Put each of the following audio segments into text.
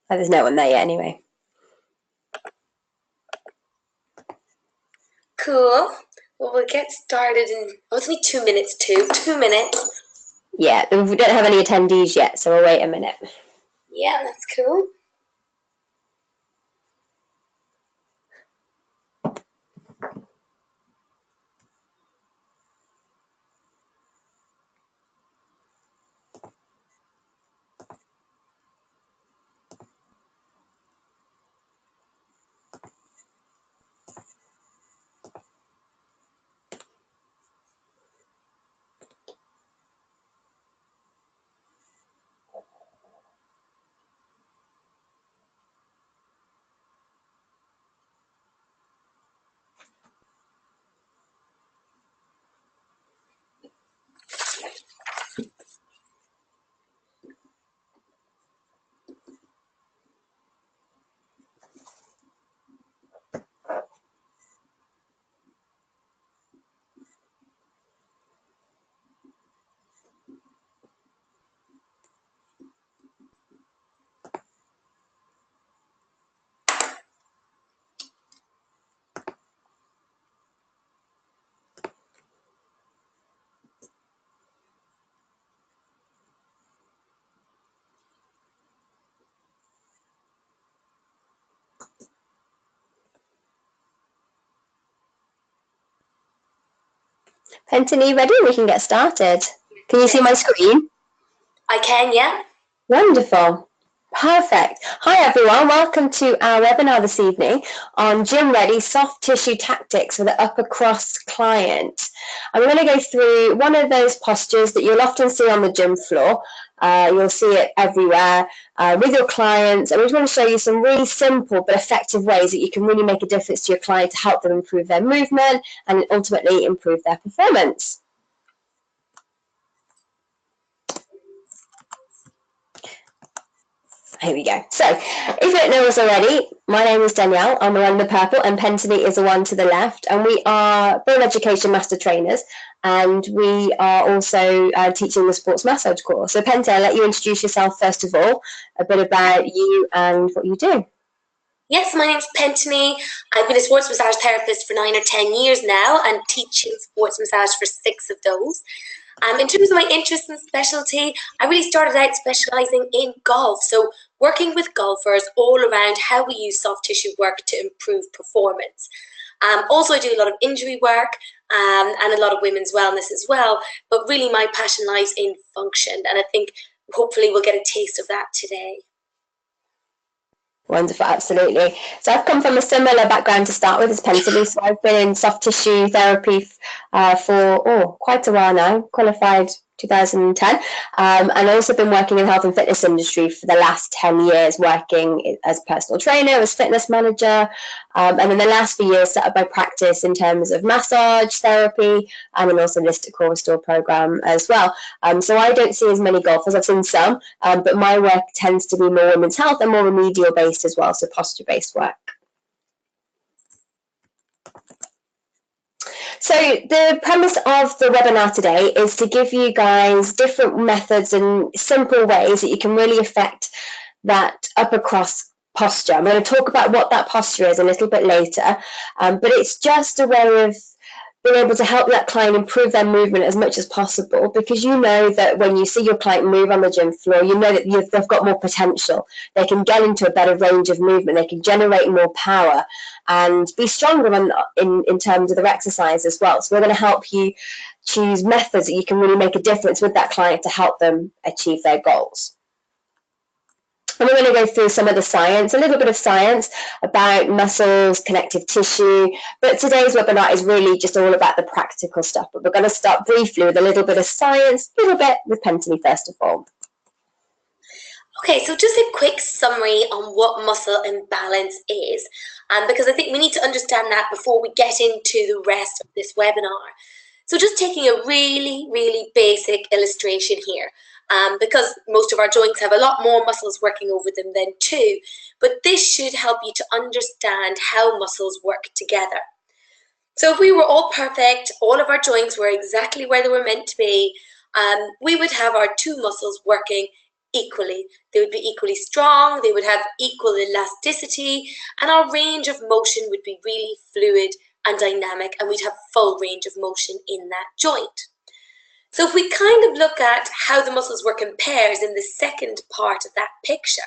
Oh, there's no one there yet anyway. Cool. Well, we'll get started in, oh, it's only 2 minutes too. 2 minutes. Yeah, we don't have any attendees yet, so we'll wait a minute. Yeah, that's cool. Pentony, ready? We can get started. Can you see my screen? I can, yeah. Wonderful. Perfect. Hi everyone, welcome to our webinar this evening on Gym Ready Soft Tissue Tactics for the Upper Cross Client. I'm going to go through one of those postures that you'll often see on the gym floor. You'll see it everywhere with your clients, and we just want to show you some really simple but effective ways that you can really make a difference to your client to help them improve their movement and ultimately improve their performance. Here we go. So, if you don't know us already, my name is Danielle. I'm the one in the purple, and Pentony is the one to the left. And we are Burrell Education Master Trainers, and we are also teaching the sports massage course. So, Pentony, I'll let you introduce yourself first of all, a bit about you and what you do. Yes, my name's Pentony. I've been a sports massage therapist for 9 or 10 years now and teaching sports massage for 6 of those. In terms of my interest and specialty, I really started out specialising in golf. So working with golfers all around how we use soft tissue work to improve performance. Also, I do a lot of injury work and a lot of women's wellness as well. But really my passion lies in function. And I think hopefully we'll get a taste of that today. Wonderful, absolutely. So I've come from a similar background to start with as Pentony. So I've been in soft tissue therapy for quite a while now, qualified 2010, and also been working in the health and fitness industry for the last 10 years, working as personal trainer, as fitness manager, and in the last few years set up my practice in terms of massage therapy and then also holistic core restore program as well. So I don't see as many golfers. I've seen some, but my work tends to be more women's health and more remedial based as well, so posture based work. So the premise of the webinar today is to give you guys different methods and simple ways that you can really affect that upper cross posture. I'm going to talk about what that posture is a little bit later, but it's just a way of being able to help that client improve their movement as much as possible, because you know that when you see your client move on the gym floor, you know that they've got more potential. They can get into a better range of movement. They can generate more power and be stronger in terms of their exercise as well. So we're going to help you choose methods that you can really make a difference with that client to help them achieve their goals. And we're going to go through some of the science, a little bit of science about muscles, connective tissue. But today's webinar is really just all about the practical stuff. But we're going to start briefly with a little bit of science, a little bit with Pentony first of all. Okay, so just a quick summary on what muscle imbalance is, because I think we need to understand that before we get into the rest of this webinar. So just taking a really, really basic illustration here. Because most of our joints have a lot more muscles working over them than two, but this should help you to understand how muscles work together. So if we were all perfect, all of our joints were exactly where they were meant to be, we would have our two muscles working equally. They would be equally strong, they would have equal elasticity, and our range of motion would be really fluid and dynamic, and we'd have full range of motion in that joint. So if we kind of look at how the muscles work in pairs in the second part of that picture,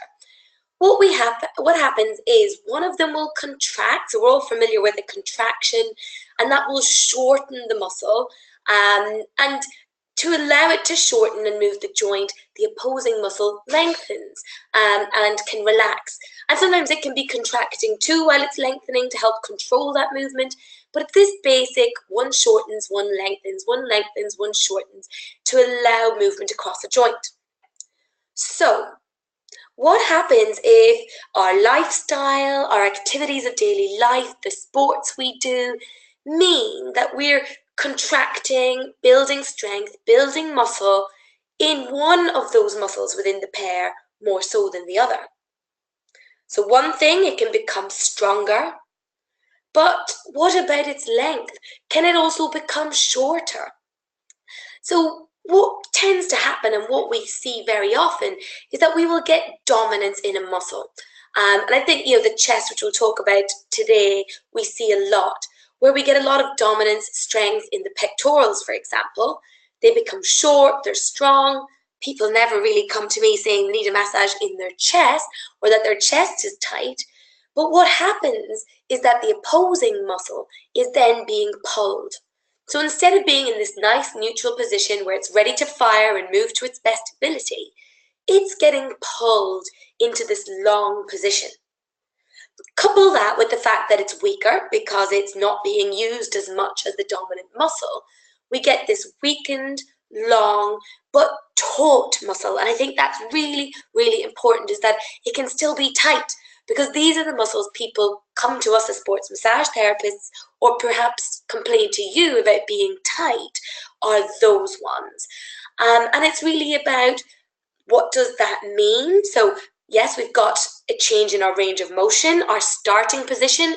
what happens is one of them will contract. So we're all familiar with a contraction, and that will shorten the muscle. And to allow it to shorten and move the joint, the opposing muscle lengthens and can relax. And sometimes it can be contracting too while it's lengthening to help control that movement. But it's this basic, one shortens, one lengthens, one lengthens, one shortens, to allow movement across a joint. So what happens if our lifestyle, our activities of daily life, the sports we do, mean that we're contracting, building strength, building muscle in one of those muscles within the pair more so than the other? So one thing, it can become stronger, but what about its length? Can it also become shorter? So what tends to happen, and what we see very often, is that we will get dominance in a muscle. And I think, the chest, which we'll talk about today, we see a lot, where we get a lot of dominance, strength in the pectorals, for example. They become short, they're strong. People never really come to me saying they need a massage in their chest or that their chest is tight. But what happens is that the opposing muscle is then being pulled. So instead of being in this nice neutral position where it's ready to fire and move to its best ability, it's getting pulled into this long position. Couple that with the fact that it's weaker because it's not being used as much as the dominant muscle, we get this weakened, long, but taut muscle. And I think that's really, really important, is that it can still be tight, because these are the muscles people come to us as sports massage therapists, or perhaps complain to you about being tight, are those ones. And it's really about, what does that mean? So yes, we've got a change in our range of motion. Our starting position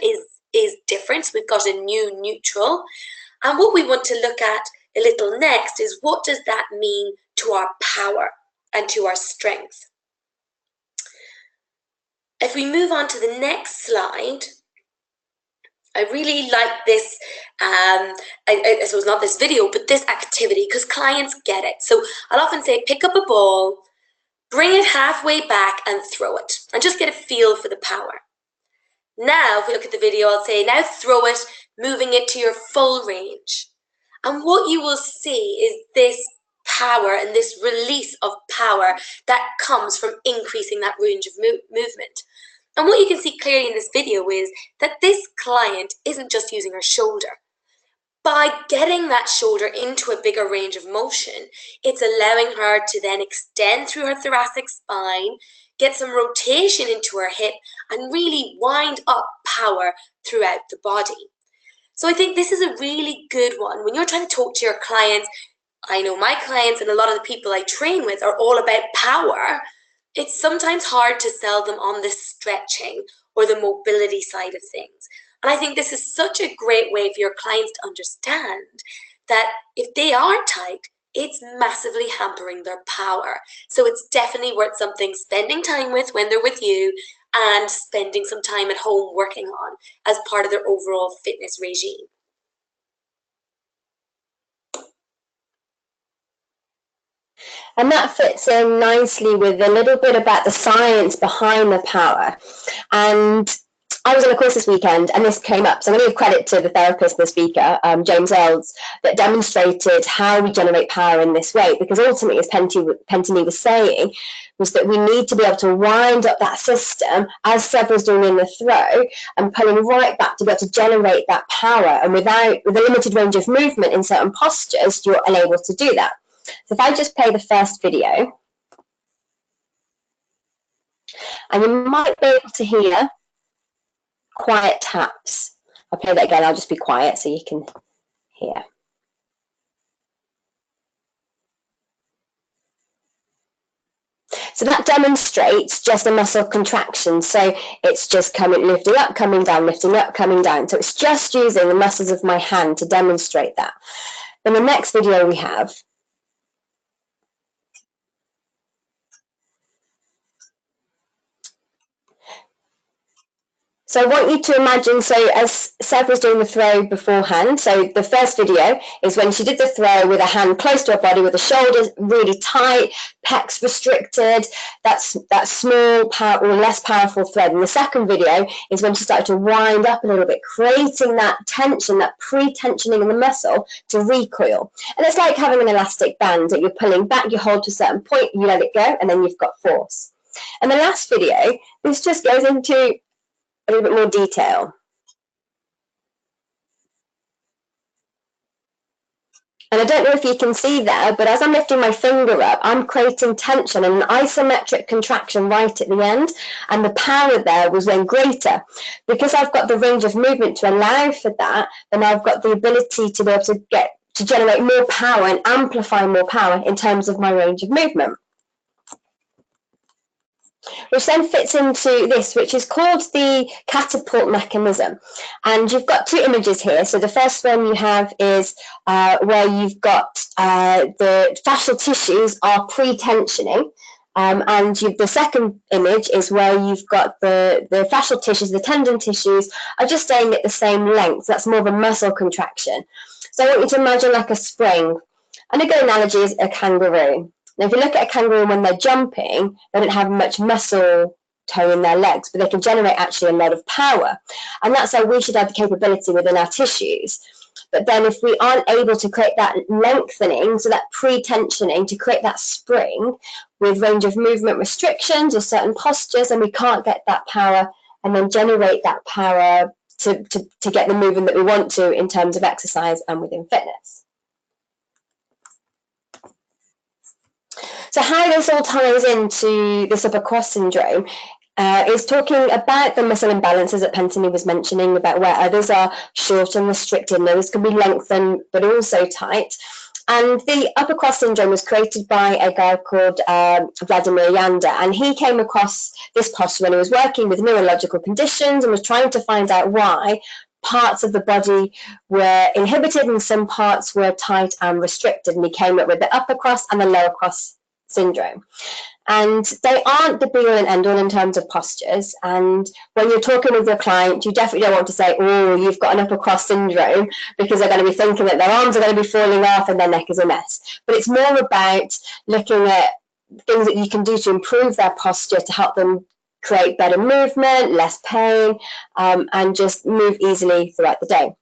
is different. So we've got a new neutral. And what we want to look at a little next is, what does that mean to our power and to our strength? If we move on to the next slide, I really like this, I suppose not this video, but this activity, because clients get it. So I'll often say, pick up a ball, bring it halfway back and throw it, and just get a feel for the power. Now, if we look at the video, I'll say, now throw it, moving it to your full range. And what you will see is this power and this release of power that comes from increasing that range of movement. And what you can see clearly in this video is that this client isn't just using her shoulder. By getting that shoulder into a bigger range of motion, it's allowing her to then extend through her thoracic spine, get some rotation into her hip, and really wind up power throughout the body. So I think this is a really good one. When you're trying to talk to your clients, I know my clients and a lot of the people I train with are all about power. It's sometimes hard to sell them on the stretching or the mobility side of things. And I think this is such a great way for your clients to understand that if they are tight, it's massively hampering their power. So it's definitely worth spending time with when they're with you, and spending some time at home working on as part of their overall fitness regime. And that fits in nicely with a little bit about the science behind the power. And I was on a course this weekend, and this came up. So I'm going to give credit to the therapist, the speaker, James Earls, that demonstrated how we generate power in this way. Because ultimately, as Pentini was saying, was that we need to be able to wind up that system, as Seb was doing in the throw, and pulling right back to be able to generate that power. And with a limited range of movement in certain postures, you're unable to do that. So if I just play the first video, and you might be able to hear quiet taps. I'll play that again. I'll just be quiet so you can hear. So that demonstrates just a muscle contraction. So it's just lifting up, coming down, lifting up, coming down. So it's just using the muscles of my hand to demonstrate that. Then the next video we have So I want you to imagine, so as Seb was doing the throw beforehand, so the first video is when she did the throw with a hand close to her body, with the shoulders really tight, pecs restricted, that small or less powerful thread. And the second video is when she started to wind up a little bit, creating that tension, that pre-tensioning in the muscle to recoil. And it's like having an elastic band that you're pulling back, you hold to a certain point, you let it go, and then you've got force. And the last video, this just goes into a little bit more detail. And I don't know if you can see there, but as I'm lifting my finger up, I'm creating tension and an isometric contraction right at the end. And the power there was then greater. Because I've got the range of movement to allow for that, then I've got the ability to be able to generate more power and amplify more power in terms of my range of movement. Which then fits into this, which is called the catapult mechanism. And you've got two images here. So the first one you have is where you've got the fascial tissues are pre-tensioning. And the second image is where you've got the fascial tissues, the tendon tissues are just staying at the same length. That's more of a muscle contraction. So I want you to imagine like a spring. And a good analogy is a kangaroo. Now, if you look at a kangaroo when they're jumping, they don't have much muscle tone in their legs, but they can generate actually a lot of power. And that's how we should have the capability within our tissues. But then if we aren't able to create that lengthening, so that pre-tensioning to create that spring with range of movement restrictions or certain postures, then we can't get that power and then generate that power to get the movement that we want to in terms of exercise and within fitness. So how this all ties into this upper cross syndrome is talking about the muscle imbalances that Pentony was mentioning, about where others are short and restricted, and others can be lengthened but also tight. And the upper cross syndrome was created by a guy called Vladimir Janda, and he came across this posture when he was working with neurological conditions and was trying to find out why parts of the body were inhibited and some parts were tight and restricted. And he came up with the upper cross and the lower cross syndrome. And they aren't the be all and end all in terms of postures. And when you're talking with your client, you definitely don't want to say, oh, you've got an upper cross syndrome, because they're going to be thinking that their arms are going to be falling off and their neck is a mess. But it's more about looking at things that you can do to improve their posture to help them create better movement, less pain, and just move easily throughout the day.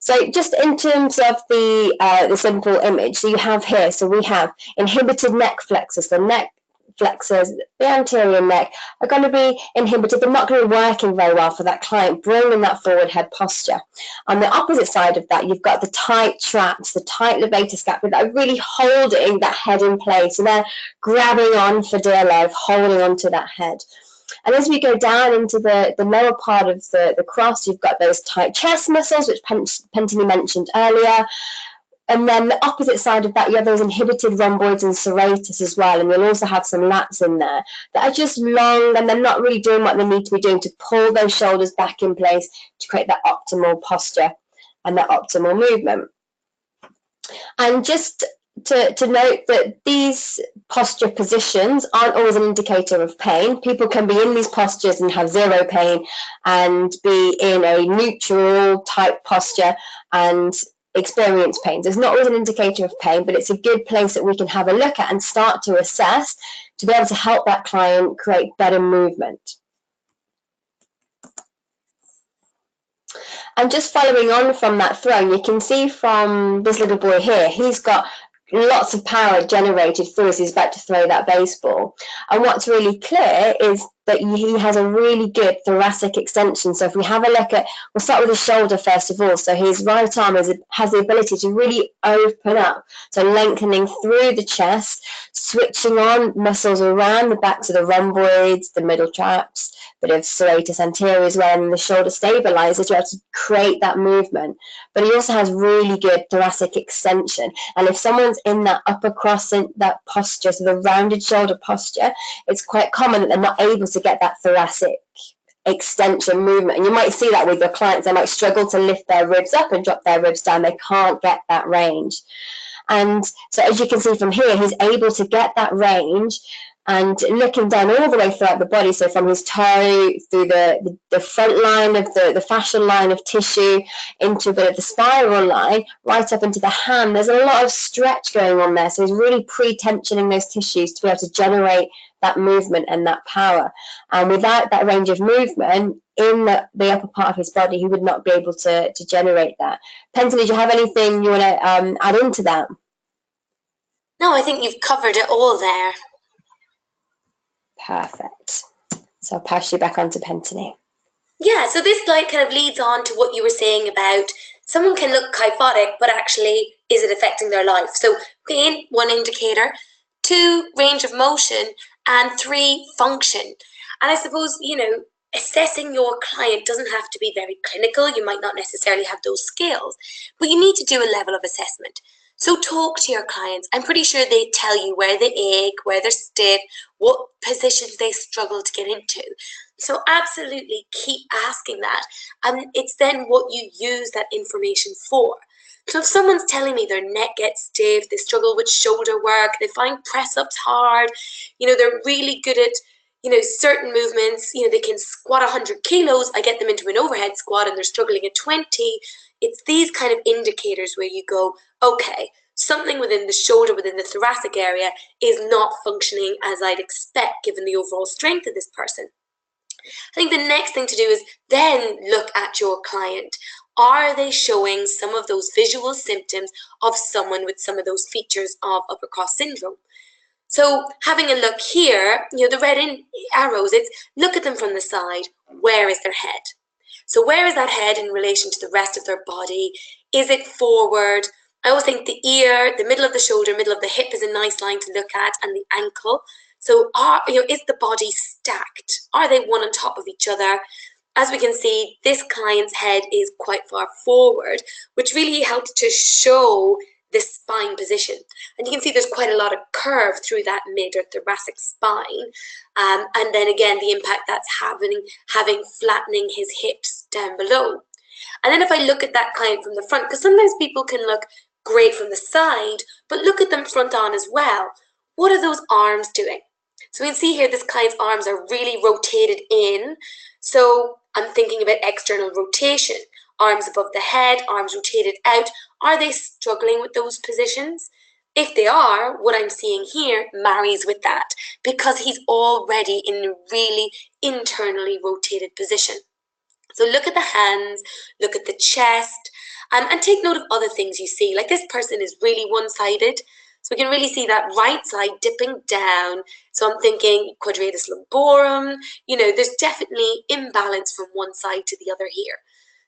So just in terms of the simple image, so you have here, so we have inhibited neck flexors. The neck flexors, the anterior neck, are going to be inhibited. They're not going to be working very well for that client, bringing that forward head posture. On the opposite side of that, you've got the tight traps, the tight levator scapula that are really holding that head in place. And they're grabbing on for dear life, holding onto that head. And as we go down into the lower part of the cross, you've got those tight chest muscles, which Pentony mentioned earlier. And then the opposite side of that, you have those inhibited rhomboids and serratus as well. And you'll also have some lats in there that are just long, and they're not really doing what they need to be doing to pull those shoulders back in place to create that optimal posture and that optimal movement. And just to note that these posture positions aren't always an indicator of pain. People can be in these postures and have zero pain, and be in a neutral type posture and experience pain. So it's not always an indicator of pain, but it's a good place that we can have a look at and start to assess to be able to help that client create better movement. And just following on from that throw, you can see from this little boy here, he's got lots of power generated through as he's about to throw that baseball. And what's really clear is that he has a really good thoracic extension. So if we have a look at, we'll start with his shoulder first of all. So his right arm has the ability to really open up, so lengthening through the chest, switching on muscles around the backs of the rhomboids, the middle traps, bit of serratus anterior as well, and the shoulder stabilizers to be able to create that movement. But he also has really good thoracic extension. And if someone's in that upper cross, in that posture, so the rounded shoulder posture, it's quite common that they're not able to get that thoracic extension movement. And you might see that with your clients. They might struggle to lift their ribs up and drop their ribs down. They can't get that range. And so as you can see from here, he's able to get that range and looking down all the way throughout the body, so from his toe through the front line of the fascial line of tissue into a bit of the spiral line, right up into the hand. There's a lot of stretch going on there, so he's really pre-tensioning those tissues to be able to generate that movement and that power. And without that range of movement in the upper part of his body, he would not be able to generate that. Penton, did you have anything you want to add into that? No, I think you've covered it all there. Perfect. So I'll pass you back on to Pentony. Yeah, so this slide kind of leads on to what you were saying about someone can look kyphotic, but actually is it affecting their life? So pain, one indicator, 2, range of motion, and 3, function. And I suppose, assessing your client doesn't have to be very clinical. You might not necessarily have those skills, but you need to do a level of assessment. So talk to your clients. I'm pretty sure they tell you where they ache, where they're stiff, what positions they struggle to get into. So absolutely keep asking that. And it's then what you use that information for. So if someone's telling me their neck gets stiff, they struggle with shoulder work, they find press-ups hard, they're really good at, certain movements, they can squat 100 kilos, I get them into an overhead squat and they're struggling at 20. It's these kind of indicators where you go, okay, something within the shoulder, within the thoracic area is not functioning as I'd expect given the overall strength of this person. I think the next thing to do is then look at your client. Are they showing some of those visual symptoms of someone with some of those features of upper cross syndrome? So having a look here, the red arrows, it's look at them from the side. Where is their head? So where is that head in relation to the rest of their body? Is it forward? I always think the ear, the middle of the shoulder, middle of the hip is a nice line to look at, and the ankle. So is the body stacked? Are they one on top of each other? As we can see, this client's head is quite far forward, which really helps to show the spine position. And you can see there's quite a lot of curve through that mid or thoracic spine. And then again, the impact that's having flattening his hips down below. And then if I look at that client from the front, because sometimes people can look great from the side, but look at them front on as well. What are those arms doing? So we can see here this client's arms are really rotated in. So I'm thinking about external rotation. Arms above the head, arms rotated out. Are they struggling with those positions? If they are, what I'm seeing here marries with that because he's already in a really internally rotated position. So look at the hands, look at the chest, and take note of other things you see. Like this person is really one-sided. So we can really see that right side dipping down. So I'm thinking quadratus lumborum. There's definitely imbalance from one side to the other here.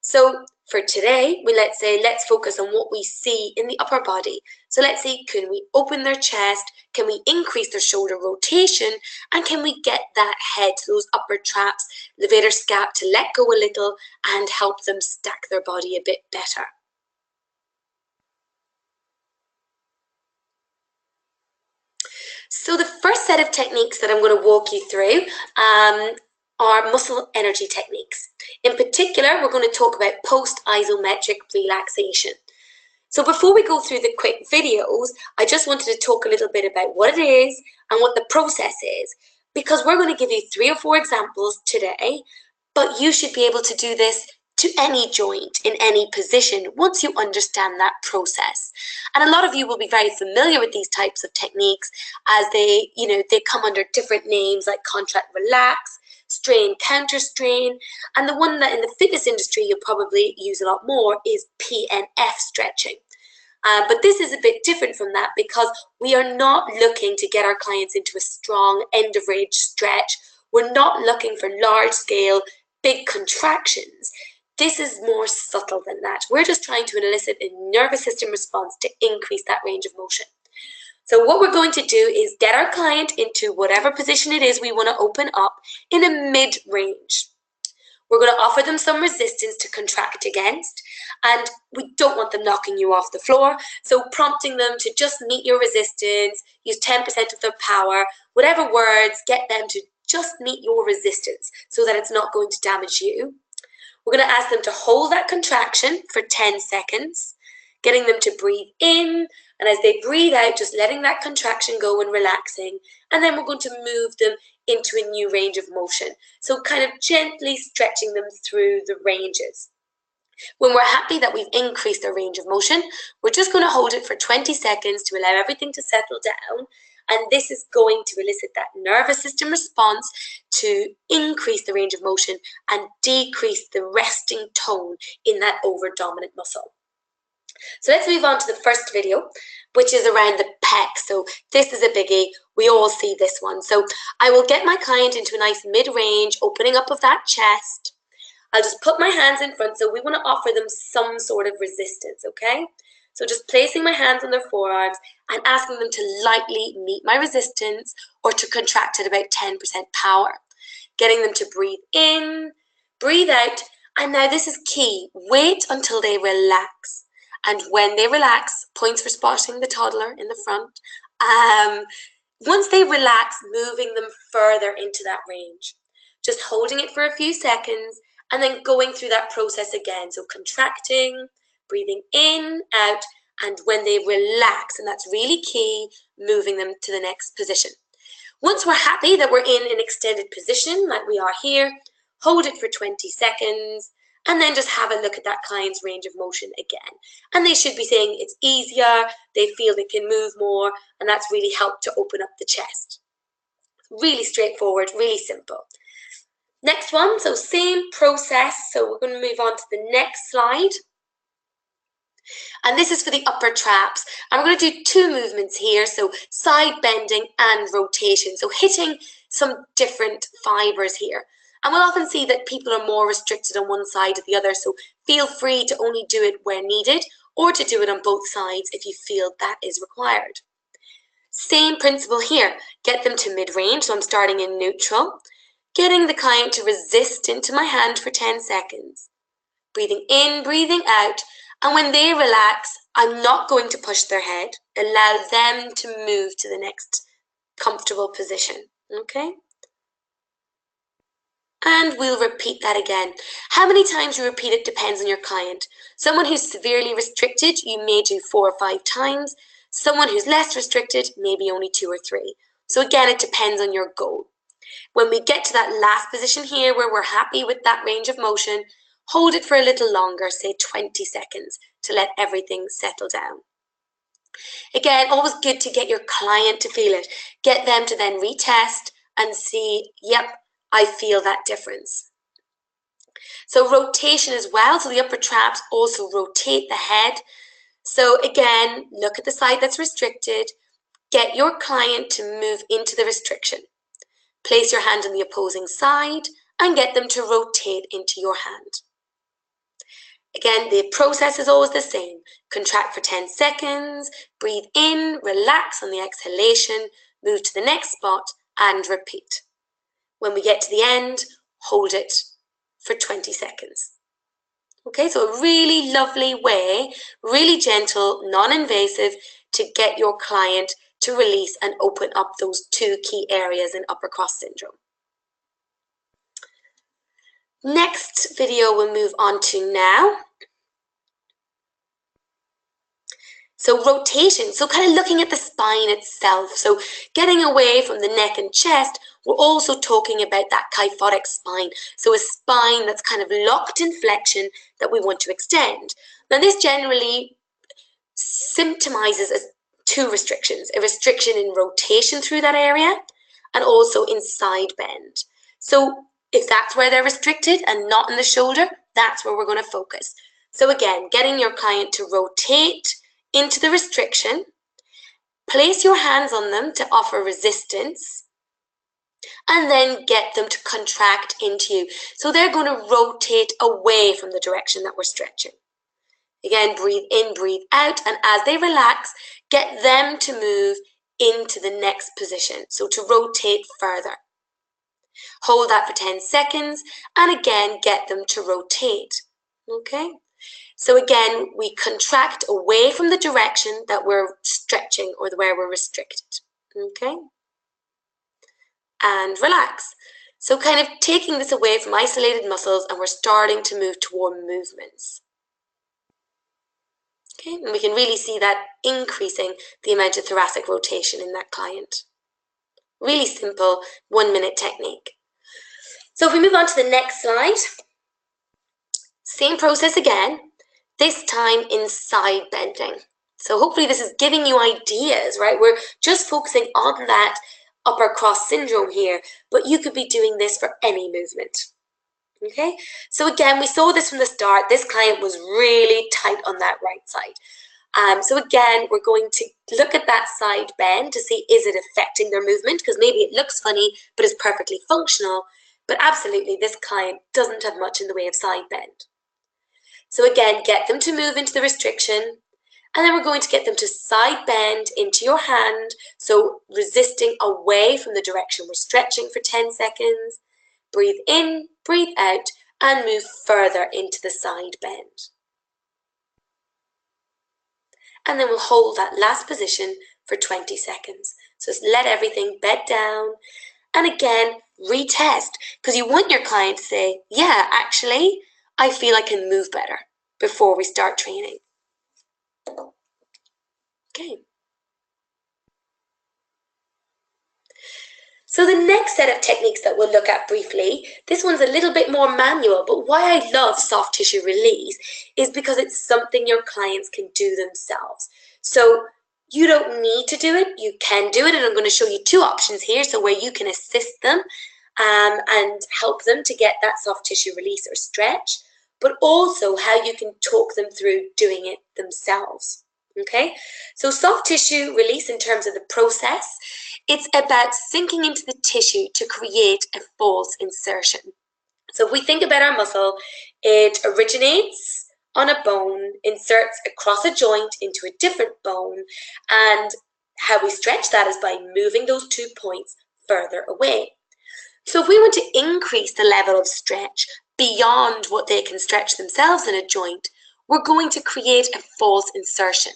So for today, let's focus on what we see in the upper body. So let's see, can we open their chest? Can we increase their shoulder rotation? And can we get that head, those upper traps, levator scap to let go a little and help them stack their body a bit better? So the first set of techniques that I'm going to walk you through are muscle energy techniques. In particular, we're going to talk about post-isometric relaxation. So before we go through the quick videos, I just wanted to talk a little bit about what it is and what the process is, because we're going to give you 3 or 4 examples today, but you should be able to do this to any joint in any position once you understand that process. And a lot of you will be very familiar with these types of techniques as they come under different names like contract relax, strain counter strain, and the one that in the fitness industry you'll probably use a lot more is PNF stretching. But this is a bit different from that because we are not looking to get our clients into a strong end of range stretch. We're not looking for large scale, big contractions. This is more subtle than that. We're just trying to elicit a nervous system response to increase that range of motion. So what we're going to do is get our client into whatever position it is we want to open up in a mid-range. We're going to offer them some resistance to contract against, and we don't want them knocking you off the floor. So prompting them to just meet your resistance, use 10% of their power, whatever words, get them to just meet your resistance so that it's not going to damage you. We're going to ask them to hold that contraction for 10 seconds. getting them to breathe in, and as they breathe out, just letting that contraction go and relaxing. And then we're going to move them into a new range of motion. So kind of gently stretching them through the ranges. When we're happy that we've increased our range of motion, we're just going to hold it for 20 seconds to allow everything to settle down. And this is going to elicit that nervous system response to increase the range of motion and decrease the resting tone in that over-dominant muscle. So let's move on to the first video, which is around the pec. So this is a biggie. We all see this one. So I will get my client into a nice mid-range, opening up of that chest. I'll just put my hands in front, so we want to offer them some sort of resistance, okay? So just placing my hands on their forearms and asking them to lightly meet my resistance or to contract at about 10% power. Getting them to breathe in, breathe out, and now this is key. Wait until they relax. And when they relax, points for spotting the toddler in the front. Once they relax, moving them further into that range. Just holding it for a few seconds and then going through that process again. So contracting, breathing in, out, and when they relax, and that's really key, moving them to the next position. Once we're happy that we're in an extended position like we are here, hold it for 20 seconds, and then just have a look at that client's range of motion again. And they should be saying it's easier, they feel they can move more, and that's really helped to open up the chest. Really straightforward, really simple. Next one, so same process. So we're going to move on to the next slide. And this is for the upper traps. And we're going to do two movements here. So side bending and rotation. So hitting some different fibers here. And we'll often see that people are more restricted on one side or the other. So feel free to only do it where needed or to do it on both sides if you feel that is required. Same principle here. Get them to mid-range. So I'm starting in neutral. Getting the client to resist into my hand for 10 seconds. Breathing in, breathing out. And when they relax, I'm not going to push their head. Allow them to move to the next comfortable position. Okay? And we'll repeat that again. How many times you repeat it depends on your client. Someone who's severely restricted, you may do 4 or 5 times. Someone who's less restricted, maybe only 2 or 3. So again, it depends on your goal. When we get to that last position here where we're happy with that range of motion, hold it for a little longer, say 20 seconds, to let everything settle down. Again, always good to get your client to feel it. Get them to then retest and see, yep, I feel that difference. So rotation as well. So the upper traps also rotate the head. So again, look at the side that's restricted. Get your client to move into the restriction. Place your hand on the opposing side and get them to rotate into your hand. Again, the process is always the same. Contract for 10 seconds, breathe in, relax on the exhalation, move to the next spot and repeat. When we get to the end, hold it for 20 seconds. Okay, so a really lovely way, really gentle, non-invasive to get your client to release and open up those 2 key areas in upper cross syndrome. Next video we'll move on to now. So rotation, so kind of looking at the spine itself. So getting away from the neck and chest, we're also talking about that kyphotic spine. So a spine that's kind of locked in flexion that we want to extend. Now this generally symptomizes as 2 restrictions, a restriction in rotation through that area and also in side bend. So if that's where they're restricted and not in the shoulder, that's where we're going to focus. So again, getting your client to rotate into the restriction, place your hands on them to offer resistance, and then get them to contract into you. So they're going to rotate away from the direction that we're stretching. Again, breathe in, breathe out, and as they relax, get them to move into the next position, so to rotate further. Hold that for 10 seconds, and again, get them to rotate. Okay? So again, we contract away from the direction that we're stretching or where we're restricted. Okay? And relax. So kind of taking this away from isolated muscles, and we're starting to move toward movements. Okay, and we can really see that increasing the amount of thoracic rotation in that client. Really simple 1-minute technique. So if we move on to the next slide, same process again, this time in side bending. So hopefully this is giving you ideas, right? We're just focusing on that upper cross syndrome here, but you could be doing this for any movement. Okay, so again, we saw this from the start. This client was really tight on that right side. So again, we're going to look at that side bend to see, is it affecting their movement? Because maybe it looks funny, but is perfectly functional. But absolutely, this client doesn't have much in the way of side bend. So again, get them to move into the restriction. And then we're going to get them to side bend into your hand. So resisting away from the direction we're stretching for 10 seconds. Breathe in, breathe out, and move further into the side bend. And then we'll hold that last position for 20 seconds. So just let everything bed down. And again, retest, because you want your client to say, yeah, actually, I feel I can move better before we start training. Okay. So the next set of techniques that we'll look at briefly, this one's a little bit more manual, but why I love soft tissue release is because it's something your clients can do themselves. So you don't need to do it, you can do it, and I'm going to show you two options here, so where you can assist them and help them to get that soft tissue release or stretch, but also how you can talk them through doing it themselves. Okay, so soft tissue release in terms of the process, it's about sinking into the tissue to create a false insertion. So if we think about our muscle, it originates on a bone, inserts across a joint into a different bone, and how we stretch that is by moving those 2 points further away. So if we want to increase the level of stretch beyond what they can stretch themselves in a joint, we're going to create a false insertion.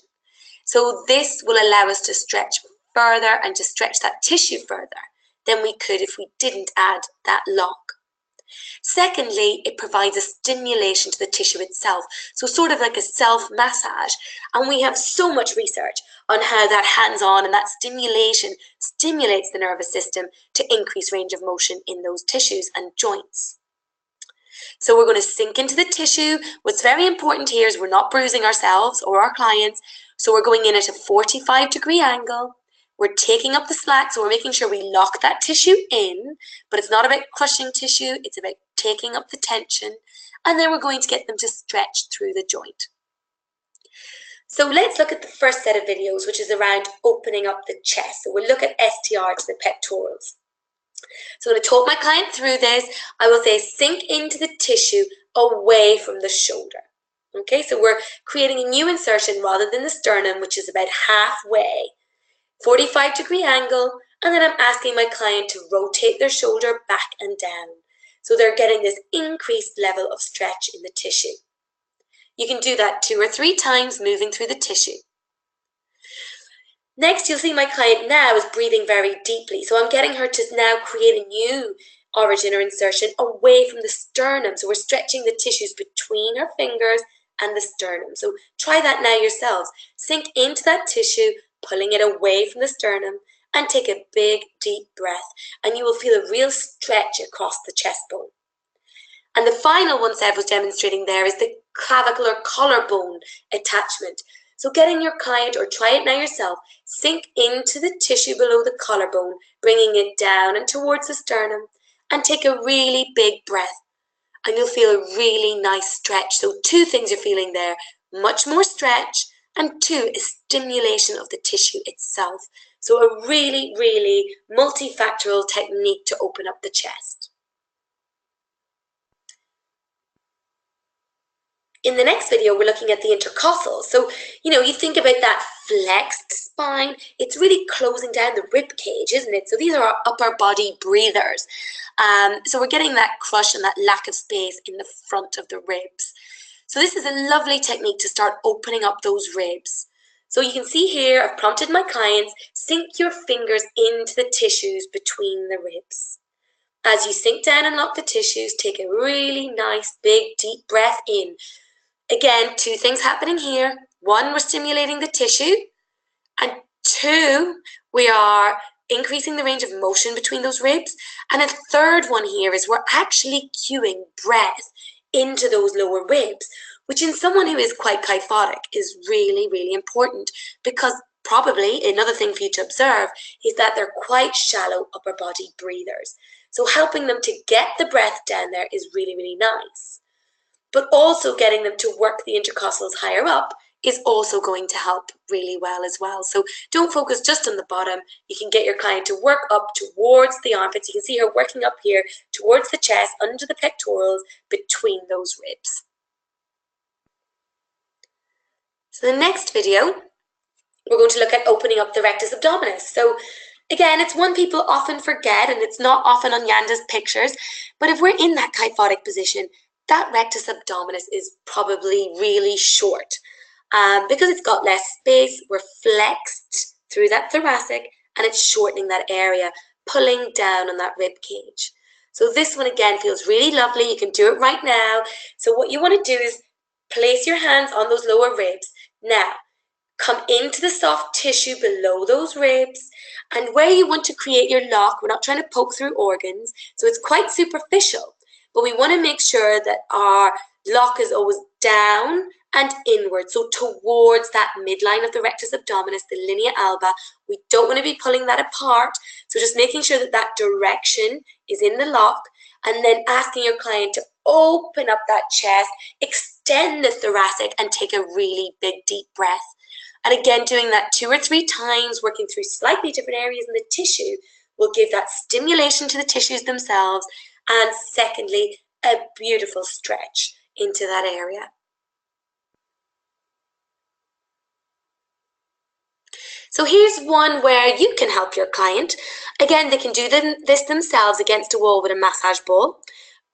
So this will allow us to stretch further and to stretch that tissue further than we could if we didn't add that lock. Secondly, it provides a stimulation to the tissue itself, so sort of like a self-massage. And we have so much research on how that hands-on and that stimulation stimulates the nervous system to increase range of motion in those tissues and joints. So we're going to sink into the tissue. What's very important here is we're not bruising ourselves or our clients. So we're going in at a 45-degree angle. We're taking up the slack, so we're making sure we lock that tissue in, but it's not about crushing tissue, it's about taking up the tension, and then we're going to get them to stretch through the joint. So let's look at the first set of videos, which is around opening up the chest. So we'll look at STR to the pectorals. So I'm going to talk my client through this. I will say sink into the tissue away from the shoulder. Okay, so we're creating a new insertion rather than the sternum, which is about halfway. 45-degree angle, and then I'm asking my client to rotate their shoulder back and down. So they're getting this increased level of stretch in the tissue. You can do that 2 or 3 times, moving through the tissue. Next, you'll see my client now is breathing very deeply. So I'm getting her to now create a new origin or insertion away from the sternum. So we're stretching the tissues between her fingers and the sternum. So try that now yourselves. Sink into that tissue, pulling it away from the sternum, and take a big, deep breath, and you will feel a real stretch across the chest bone. And the final one Sev was demonstrating there is the clavicle or collarbone attachment. So getting your client, or try it now yourself, sink into the tissue below the collarbone, bringing it down and towards the sternum, and take a really big breath, and you'll feel a really nice stretch. So 2 things you're feeling there, much more stretch, and 2, a stimulation of the tissue itself. So a really, really multifactorial technique to open up the chest. In the next video, we're looking at the intercostals. So, you think about that flexed spine, it's really closing down the rib cage, isn't it? So these are our upper body breathers. So we're getting that crush and that lack of space in the front of the ribs. So this is a lovely technique to start opening up those ribs. So you can see here, I've prompted my clients, sink your fingers into the tissues between the ribs. As you sink down and lock the tissues, take a really nice, big, deep breath in. Again, 2 things happening here. 1, we're stimulating the tissue, and 2, we are increasing the range of motion between those ribs. And a third one here is we're actually cueing breath into those lower ribs, which in someone who is quite kyphotic is really, really important, because probably another thing for you to observe is that they're quite shallow upper body breathers. So helping them to get the breath down there is really, really nice. But also getting them to work the intercostals higher up is also going to help really well as well. So don't focus just on the bottom. You can get your client to work up towards the armpits. You can see her working up here towards the chest, under the pectorals, between those ribs. So the next video, we're going to look at opening up the rectus abdominis. So again, it's one people often forget, and it's not often on Yanda's pictures, but if we're in that kyphotic position, that rectus abdominis is probably really short. Because it's got less space, we're flexed through that thoracic, and it's shortening that area, pulling down on that rib cage. So this one again feels really lovely. You can do it right now. So what you want to do is place your hands on those lower ribs. Now, come into the soft tissue below those ribs, and where you want to create your lock, we're not trying to poke through organs, so it's quite superficial, but we want to make sure that our lock is always down and inward, so towards that midline of the rectus abdominis, the linea alba. We don't want to be pulling that apart, so just making sure that that direction is in the lock, and then asking your client to open up that chest, extend the thoracic, and take a really big deep breath. And again, doing that 2 or 3 times, working through slightly different areas in the tissue, will give that stimulation to the tissues themselves, and secondly, a beautiful stretch into that area. So here's one where you can help your client. Again, they can do this themselves against a wall with a massage ball.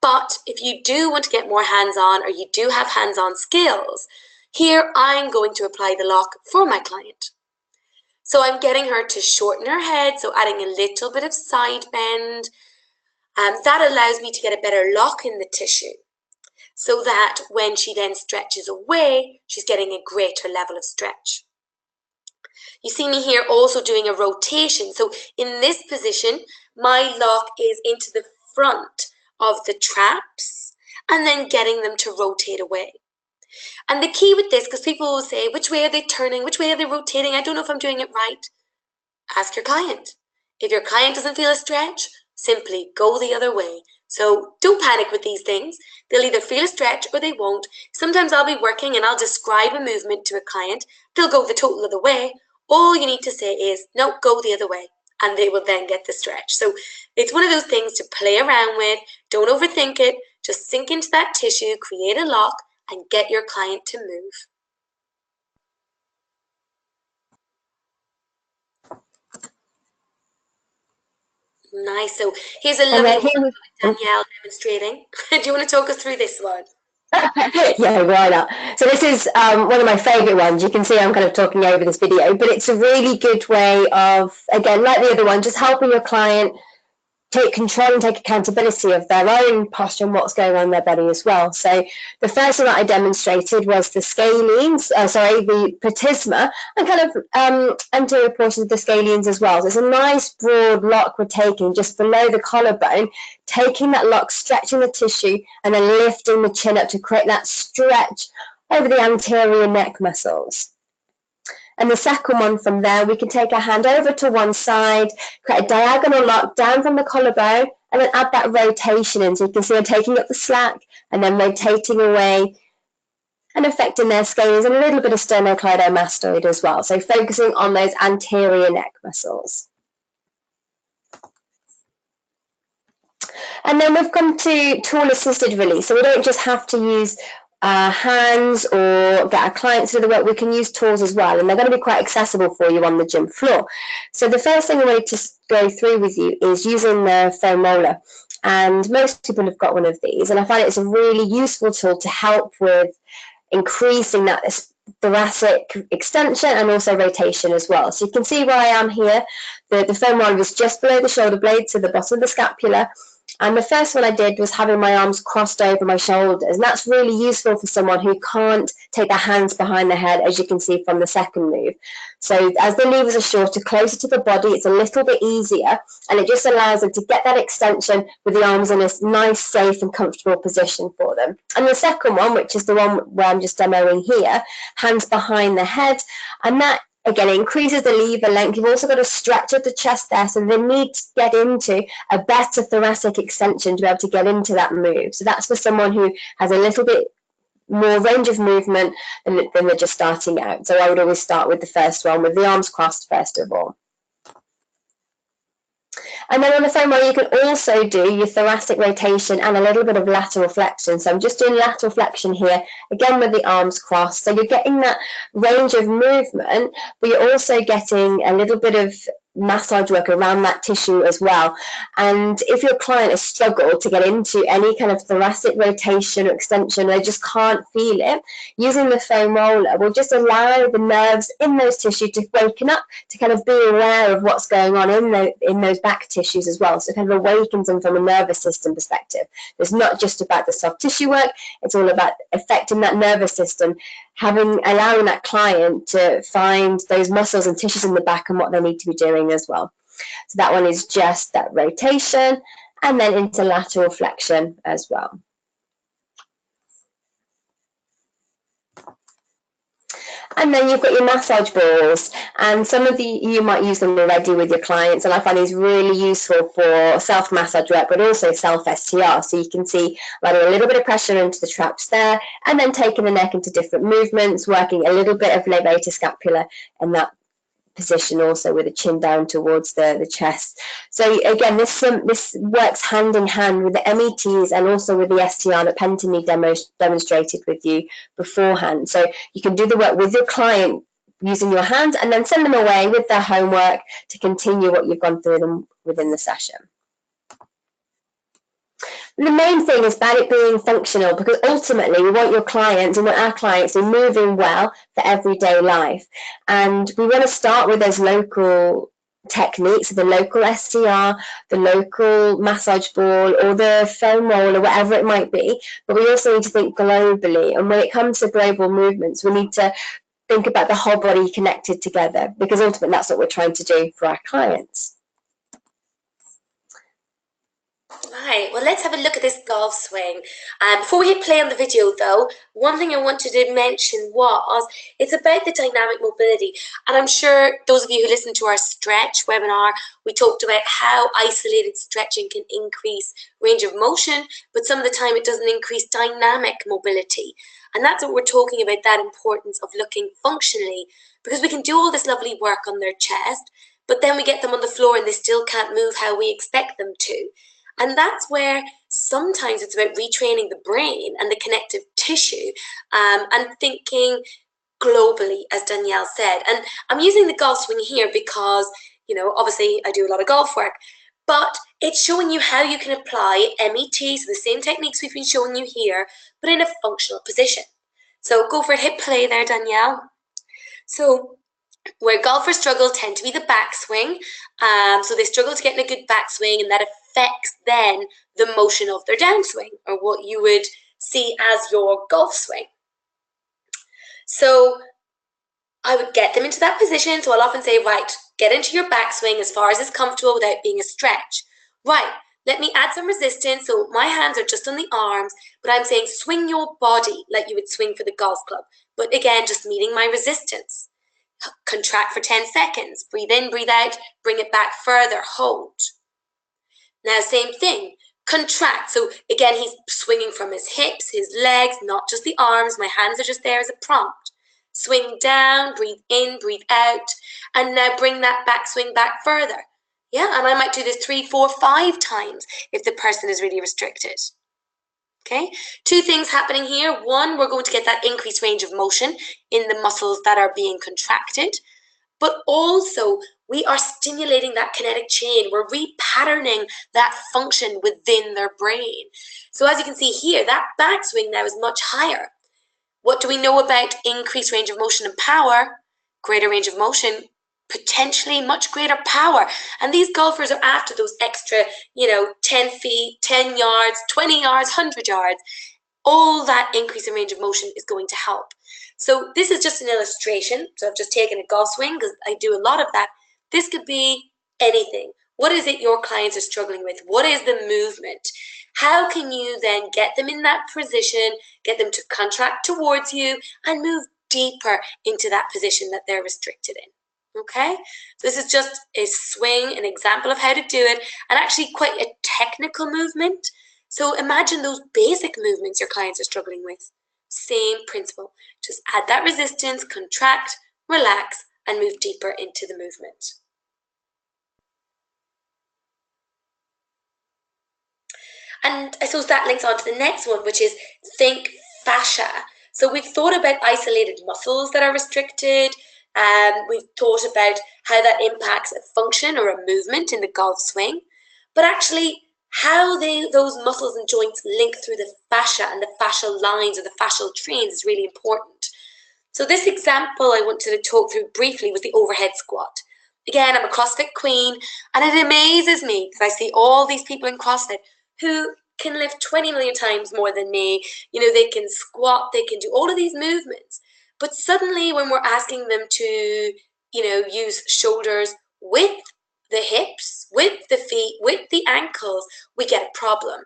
But if you do want to get more hands-on, or you do have hands-on skills, here I'm going to apply the lock for my client. So I'm getting her to shorten her head, so adding a little bit of side bend. That allows me to get a better lock in the tissue, so that when she then stretches away, she's getting a greater level of stretch. You see me here also doing a rotation. So in this position, my lock is into the front of the traps, and then getting them to rotate away. And the key with this, because people will say, which way are they turning? Which way are they rotating? I don't know if I'm doing it right. Ask your client. If your client doesn't feel a stretch, simply go the other way. So don't panic with these things. They'll either feel a stretch or they won't. Sometimes I'll be working and I'll describe a movement to a client. They'll go the total other way. All you need to say is, no, go the other way, and they will then get the stretch. So it's one of those things to play around with. Don't overthink it. Just sink into that tissue, create a lock, and get your client to move. Nice. So here's a lovely one with Danielle demonstrating. Do you want to talk us through this one? Yeah, why not? So this is one of my favourite ones. You can see I'm kind of talking over this video, but it's a really good way of, again, like the other one, just helping your client take control and take accountability of their own posture and what's going on in their body as well. So the first one that I demonstrated was the scalenes, the platysma, and kind of anterior portions of the scalenes as well. So it's a nice broad lock we're taking just below the collarbone, taking that lock, stretching the tissue, and then lifting the chin up to create that stretch over the anterior neck muscles. And the second one from there, we can take our hand over to one side, create a diagonal lock down from the collarbone, and then add that rotation in. So you can see I'm taking up the slack and then rotating away and affecting their scalenes and a little bit of sternocleidomastoid as well. So focusing on those anterior neck muscles. And then we've come to tool assisted release. So we don't just have to use hands or get our clients to do the work. We can use tools as well, and they're going to be quite accessible for you on the gym floor. So the first thing I wanted to go through with you is using the foam roller, and most people have got one of these, and I find it's a really useful tool to help with increasing that thoracic extension and also rotation as well. So you can see where I am here. The foam roller is just below the shoulder blade, so the bottom of the scapula, And the first one I did was having my arms crossed over my shoulders. And that's really useful for someone who can't take their hands behind their head, as you can see from the second move. So as the levers are shorter, closer to the body, it's a little bit easier. And it just allows them to get that extension with the arms in a nice, safe and comfortable position for them. And the second one, which is the one where I'm just demoing here, hands behind the head. And that, again, it increases the lever length. You've also got a stretch of the chest there, so they need to get into a better thoracic extension to be able to get into that move. So that's for someone who has a little bit more range of movement than they're just starting out. So I would always start with the first one, with the arms crossed first of all. And then on the foam roller, you can also do your thoracic rotation and a little bit of lateral flexion. So I'm just doing lateral flexion here, again with the arms crossed. So you're getting that range of movement, but you're also getting a little bit of massage work around that tissue as well. And if your client has struggled to get into any kind of thoracic rotation or extension, they just can't feel it, using the foam roller will just allow the nerves in those tissues to waken up, to kind of be aware of what's going on in those back tissues as well. So it kind of awakens them from a nervous system perspective. It's not just about the soft tissue work, it's all about affecting that nervous system, allowing that client to find those muscles and tissues in the back and what they need to be doing as well. So that one is just that rotation and then into lateral flexion as well. And then you've got your massage balls, and some of you might use them already with your clients, and I find these really useful for self-massage work, but also self-STR. So you can see letting a little bit of pressure into the traps there, and then taking the neck into different movements, working a little bit of levator scapula in that position also, with the chin down towards the chest. So again, this works hand in hand with the METs and also with the STR that Pentony demonstrated with you beforehand. So you can do the work with your client using your hands and then send them away with their homework to continue what you've gone through them within the session. The main thing is about it being functional, because ultimately we want your clients and want our clients to be moving well for everyday life. And we want to start with those local techniques, the local STR, the local massage ball, or the foam roll, or whatever it might be. But we also need to think globally. And when it comes to global movements, we need to think about the whole body connected together, because ultimately that's what we're trying to do for our clients. Right, well, let's have a look at this golf swing. Before we hit play on the video, though, one thing I wanted to mention was it's about the dynamic mobility. And I'm sure those of you who listened to our stretch webinar, we talked about how isolated stretching can increase range of motion, but some of the time it doesn't increase dynamic mobility. And that's what we're talking about, that importance of looking functionally, because we can do all this lovely work on their chest, but then we get them on the floor and they still can't move how we expect them to. And that's where sometimes it's about retraining the brain and the connective tissue and thinking globally, as Danielle said. And I'm using the golf swing here because, you know, obviously I do a lot of golf work, but it's showing you how you can apply MET, so the same techniques we've been showing you here, but in a functional position. So go for it, hit play there, Danielle. So where golfers struggle tend to be the backswing. So they struggle to get in a good backswing, and that affects then the motion of their downswing, or what you would see as your golf swing. So I would get them into that position. So I'll often say, right, get into your backswing as far as is comfortable without being a stretch. Right, let me add some resistance. So my hands are just on the arms, but I'm saying swing your body like you would swing for the golf club. But again, just meeting my resistance. Contract for 10 seconds. Breathe in, breathe out, bring it back further, hold. Now, same thing. Contract. So again, he's swinging from his hips, his legs, not just the arms. My hands are just there as a prompt. Swing down, breathe in, breathe out, and now bring that back swing back further. Yeah, and I might do this 3, 4, 5 times if the person is really restricted. Okay, 2 things happening here. 1, we're going to get that increased range of motion in the muscles that are being contracted, but also we are stimulating that kinetic chain. We're repatterning that function within their brain. So as you can see here, that backswing now is much higher. What do we know about increased range of motion and power? Greater range of motion potentially much greater power. And these golfers are after those extra, 10 feet, 10 yards, 20 yards, 100 yards. All that increase in range of motion is going to help. So this is just an illustration. So I've just taken a golf swing because I do a lot of that. This could be anything. What is it your clients are struggling with? What is the movement? How can you then get them in that position, get them to contract towards you and move deeper into that position that they're restricted in? Okay, so this is just a swing, an example of how to do it, and actually quite a technical movement. So imagine those basic movements your clients are struggling with. Same principle. Just add that resistance, contract, relax, and move deeper into the movement. And I suppose that links on to the next one, which is think fascia. So we've thought about isolated muscles that are restricted. We've thought about how that impacts a function or a movement in the golf swing. But actually, how those muscles and joints link through the fascia and the fascial lines or the fascial trains is really important. So this example I wanted to talk through briefly was the overhead squat. Again, I'm a CrossFit queen, and it amazes me because I see all these people in CrossFit who can lift 20 million times more than me. They can squat, they can do all of these movements. But suddenly when we're asking them to, use shoulders with the hips, with the feet, with the ankles, we get a problem.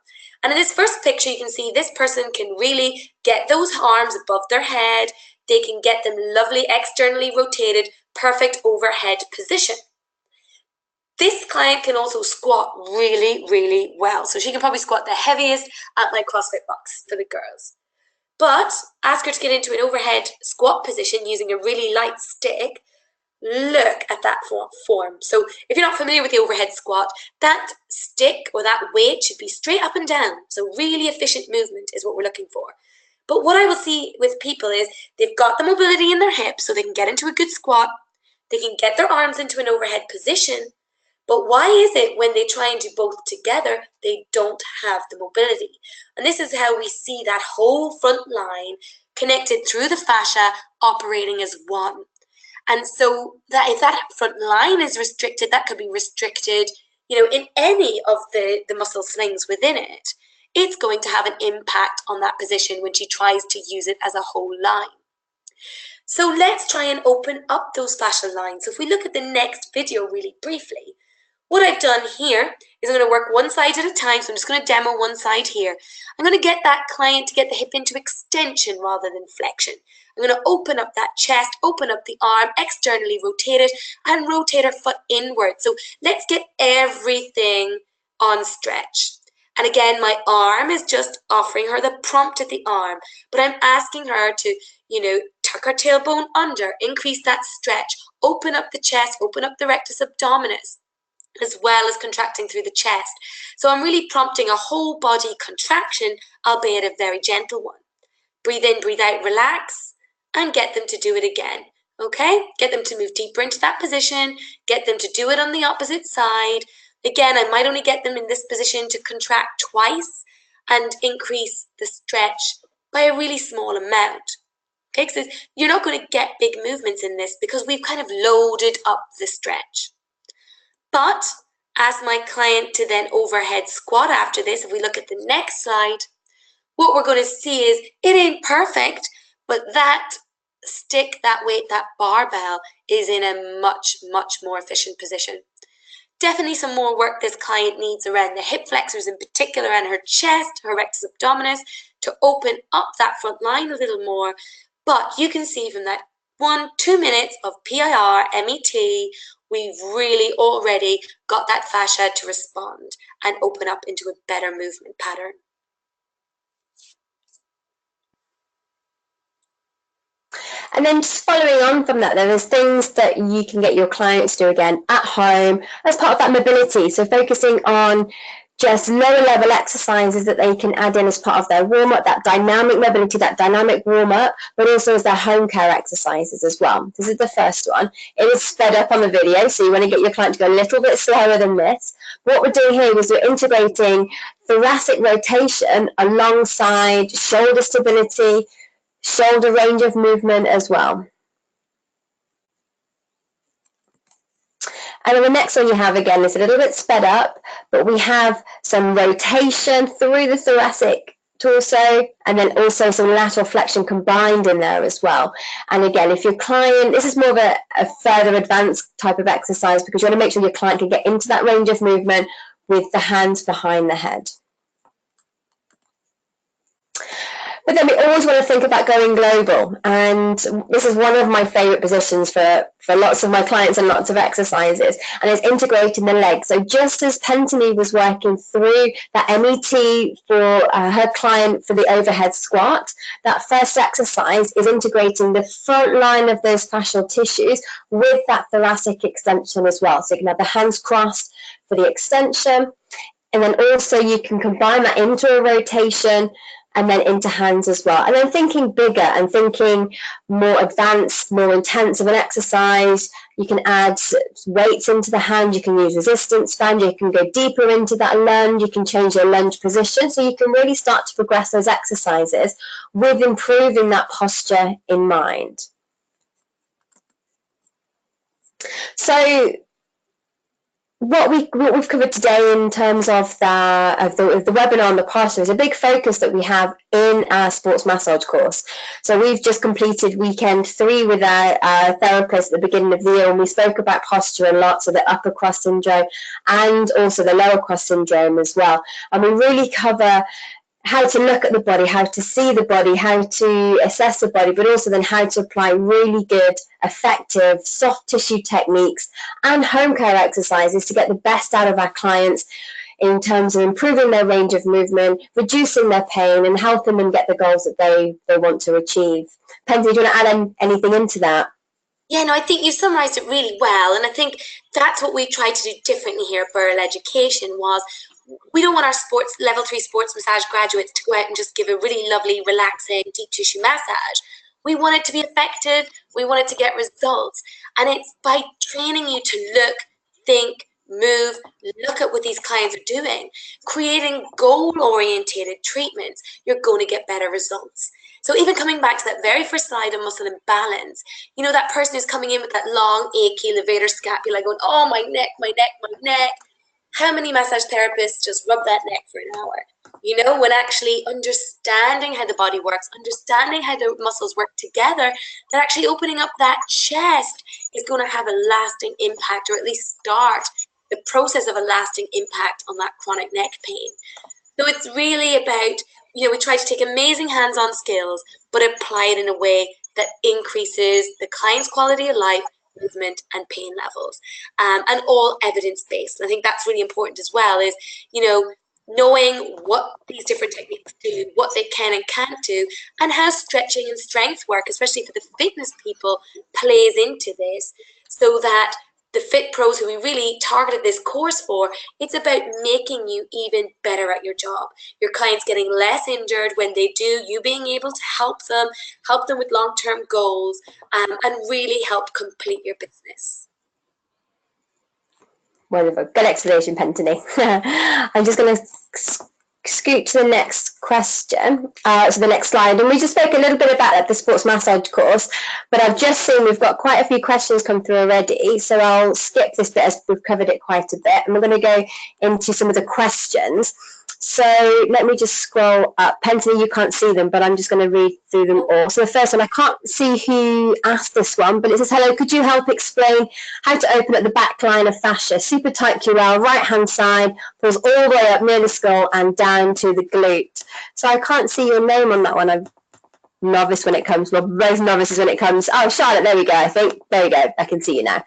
And in this first picture, you can see this person can really get those arms above their head. They can get them lovely externally rotated, perfect overhead position. This client can also squat really, really well. So she can probably squat the heaviest at my CrossFit box for the girls. But ask her to get into an overhead squat position using a really light stick. Look at that form. So if you're not familiar with the overhead squat, that stick or that weight should be straight up and down. So really efficient movement is what we're looking for. But what I will see with people is they've got the mobility in their hips so they can get into a good squat. They can get their arms into an overhead position. But why is it when they try and do both together, they don't have the mobility? And this is how we see that whole front line connected through the fascia operating as one. And so that if that front line is restricted, that could be restricted, in any of the muscle slings within it. It's going to have an impact on that position when she tries to use it as a whole line. So let's try and open up those fascial lines. So if we look at the next video really briefly, what I've done here is I'm going to work one side at a time. So I'm just going to demo one side here. I'm going to get that client to get the hip into extension rather than flexion. I'm going to open up that chest, open up the arm, externally rotate it, and rotate her foot inward. So let's get everything on stretch. And again, my arm is just offering her the prompt at the arm, but I'm asking her to, tuck her tailbone under, increase that stretch, open up the chest, open up the rectus abdominis, as well as contracting through the chest. So I'm really prompting a whole body contraction, albeit a very gentle one. Breathe in, breathe out, relax, and get them to do it again. Okay? Get them to move deeper into that position, get them to do it on the opposite side. Again, I might only get them in this position to contract twice and increase the stretch by a really small amount. Okay? Because you're not going to get big movements in this because we've kind of loaded up the stretch. But ask my client to then overhead squat after this. If we look at the next slide, what we're going to see is it ain't perfect, but that stick, that weight, that barbell is in a much, much more efficient position. Definitely some more work this client needs around the hip flexors in particular and her chest, her rectus abdominis, to open up that front line a little more. But you can see from that 1-2 minutes of PIR, MET, we've really already got that fascia to respond and open up into a better movement pattern. And then just following on from that, there's things that you can get your clients to do again at home as part of that mobility. So focusing on just lower level exercises that they can add in as part of their warm-up, that dynamic mobility, that dynamic warm-up, but also as their home care exercises as well. This is the first one. It is sped up on the video, so you want to get your client to go a little bit slower than this. What we're doing here is we're integrating thoracic rotation alongside shoulder stability, shoulder range of movement as well. And then the next one you have, again, is a little bit sped up, but we have some rotation through the thoracic torso, and then also some lateral flexion combined in there as well. And again, if your client, this is more of a further advanced type of exercise, because you want to make sure your client can get into that range of movement with the hands behind the head. But then we always want to think about going global, and this is one of my favorite positions for lots of my clients and lots of exercises, and it's integrating the legs. So just as Pentony was working through that MET for her client for the overhead squat, that first exercise is integrating the front line of those fascial tissues with that thoracic extension as well. So you can have the hands crossed for the extension, and then also you can combine that into a rotation and then into hands as well. And then thinking bigger and thinking more advanced, more intense of an exercise, you can add weights into the hand, you can use resistance band, you can go deeper into that lunge, you can change your lunge position, so you can really start to progress those exercises with improving that posture in mind. So what we've covered today in terms of the webinar on the posture is a big focus that we have in our sports massage course. So we've just completed weekend 3 with our therapist at the beginning of the year, and we spoke about posture a lot, so the upper cross syndrome and also the lower cross syndrome as well. And we really cover how to look at the body, how to see the body, how to assess the body, but also then how to apply really good, effective, soft tissue techniques and home care exercises to get the best out of our clients in terms of improving their range of movement, reducing their pain, and helping them get the goals that they want to achieve. Penty, do you want to add anything into that? Yeah, no, I think you summarised it really well, and I think that's what we tried to do differently here at Burrell Education. Was we don't want our level 3 sports massage graduates to go out and just give a really lovely, relaxing, deep tissue massage. We want it to be effective. We want it to get results. And it's by training you to look, think, move, look at what these clients are doing, creating goal-orientated treatments, you're going to get better results. So even coming back to that very first slide of muscle imbalance, you know, that person who's coming in with that long, achy levator scapula going, oh, my neck, my neck, my neck. How many massage therapists just rub that neck for an hour? You know, when actually understanding how the body works, understanding how the muscles work together, that actually opening up that chest is going to have a lasting impact, or at least start the process of a lasting impact on that chronic neck pain. So it's really about, you know, we try to take amazing hands-on skills, but apply it in a way that increases the client's quality of life, movement and pain levels, and all evidence-based. I think that's really important as well, is, you know, knowing what these different techniques do, what they can and can't do, and how stretching and strength work, especially for the fitness people, plays into this, so that the fit pros who we really targeted this course for, it's about making you even better at your job. Your clients getting less injured when they do, you being able to help them with long-term goals, and really help complete your business. Wonderful. Good explanation, Pentony. I'm just going to scoot to the next question, so the next slide. And we just spoke a little bit about the sports massage course, but I've just seen we've got quite a few questions come through already, so I'll skip this bit as we've covered it quite a bit, and we're going to go into some of the questions. So let me just scroll up. Pentony, you can't see them, but I'm just going to read through them all. So the first one, I can't see who asked this one, but it says, hello, could you help explain how to open up the back line of fascia? Super tight QL, right-hand side, pulls all the way up near the skull and down to the glute. So I can't see your name on that one. I'm novice when it comes, well, both novices when it comes. Oh, Charlotte, there we go, I think. There we go, I can see you now.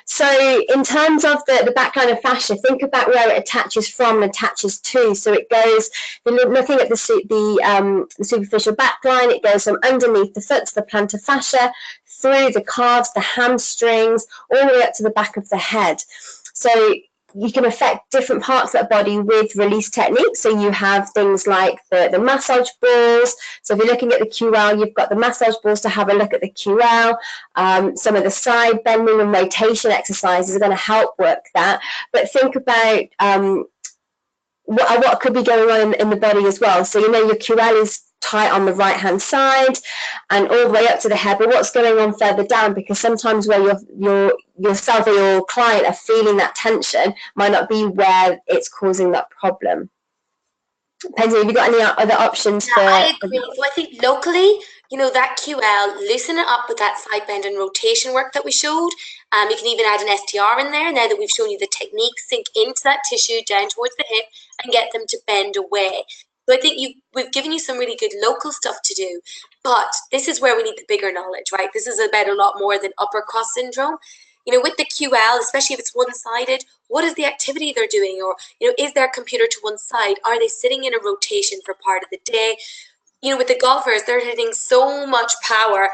So in terms of the back line of fascia, think about where it attaches from and attaches to. So it goes, looking at the superficial back line, it goes from underneath the foot to the plantar fascia, through the calves, the hamstrings, all the way up to the back of the head. So you can affect different parts of that body with release techniques. So you have things like the massage balls. So if you're looking at the QL, you've got the massage balls to have a look at the QL. Some of the side bending and rotation exercises are going to help work that. But think about what could be going on in the body as well. So, your QL is tight on the right hand side and all the way up to the head, but what's going on further down? Because sometimes where yourself or your client are feeling that tension might not be where it's causing that problem. Pansy, have you got any other options for? I agree. So I think locally, that QL, loosen it up with that side bend and rotation work that we showed. You can even add an STR in there now that we've shown you the technique, sink into that tissue down towards the hip and get them to bend away. So I think we've given you some really good local stuff to do, but this is where we need the bigger knowledge, right? This is about a lot more than upper cross syndrome. With the QL, especially if it's one-sided, what is the activity they're doing? Or, is their computer to one side? Are they sitting in a rotation for part of the day? With the golfers, they're hitting so much power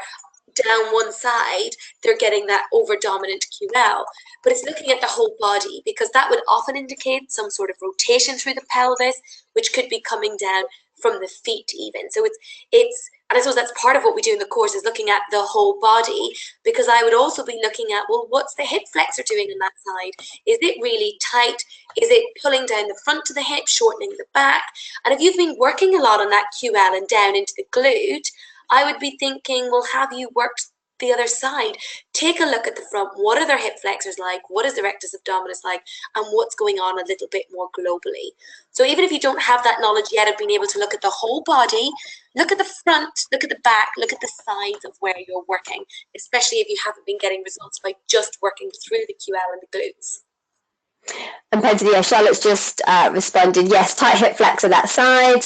down one side, they're getting that over-dominant QL. But it's looking at the whole body, because that would often indicate some sort of rotation through the pelvis, which could be coming down from the feet even. So it's and I suppose that's part of what we do in the course, is looking at the whole body, because I would also be looking at, well, what's the hip flexor doing on that side? Is it really tight? Is it pulling down the front of the hip, shortening the back? And if you've been working a lot on that QL and down into the glute, I would be thinking, well, have you worked the other side? Take a look at the front. What are their hip flexors like? What is the rectus abdominis like? And what's going on a little bit more globally? So even if you don't have that knowledge yet of being able to look at the whole body, look at the front, look at the back, look at the sides of where you're working, especially if you haven't been getting results by just working through the QL and the glutes. And Pansy, Charlotte's just responded, yes, tight hip flexor that side,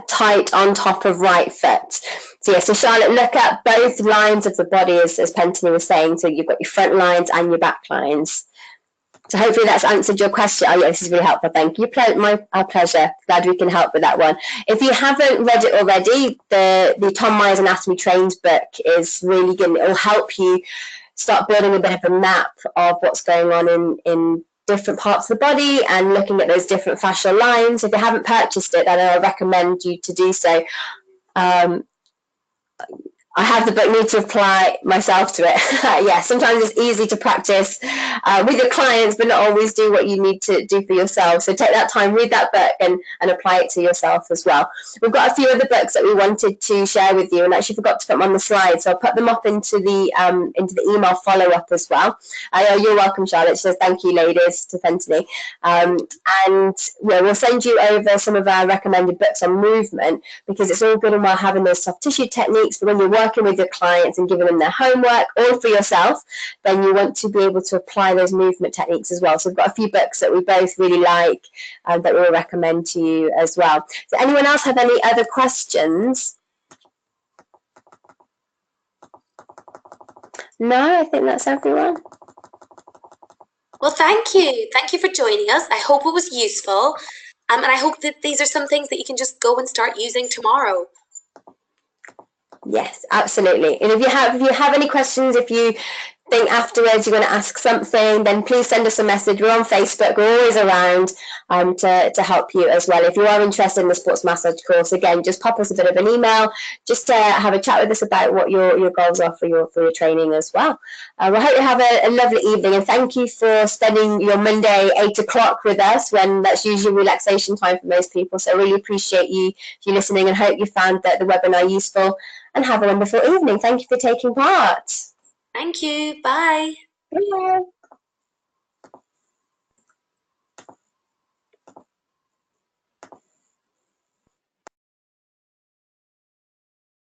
tight on top of right foot. So so Charlotte, look at both lines of the body, as Pentony was saying. So you've got your front lines and your back lines. So hopefully that's answered your question. Oh yeah, this is really helpful. Thank you. Our pleasure. Glad we can help with that one. If you haven't read it already, the Tom Myers Anatomy Trains book is really good. It will help you start building a bit of a map of what's going on in different parts of the body and looking at those different fascial lines. If you haven't purchased it, then I recommend you to do so. I have the book, need to apply myself to it. Yeah, sometimes it's easy to practice with your clients, but not always do what you need to do for yourself. So take that time, read that book and apply it to yourself as well. We've got a few other books that we wanted to share with you and actually forgot to put them on the slide. So I'll put them up into the email follow-up as well. You're welcome, Charlotte. She says, thank you, ladies, to Pentony. And we'll send you over some of our recommended books on movement, because it's all good and well having those soft tissue techniques, but when you're working with your clients and giving them their homework or for yourself, then you want to be able to apply those movement techniques as well. So we've got a few books that we both really like that we'll recommend to you as well. Does anyone else have any other questions? No, I think that's everyone. Well, thank you. Thank you for joining us. I hope it was useful. And I hope that these are some things that you can just go and start using tomorrow. Yes, absolutely. And if you have any questions, if you think afterwards you're going to ask something, then please send us a message. We're on Facebook. We're always around to help you as well. If you are interested in the sports massage course, again, just pop us a bit of an email just to have a chat with us about what your goals are for your training as well. We hope you have a lovely evening, and thank you for spending your Monday 8 o'clock with us, when that's usually relaxation time for most people. So I really appreciate you listening, and hope you found the webinar useful, and have a wonderful evening. Thank you for taking part. Thank you. Bye. Bye.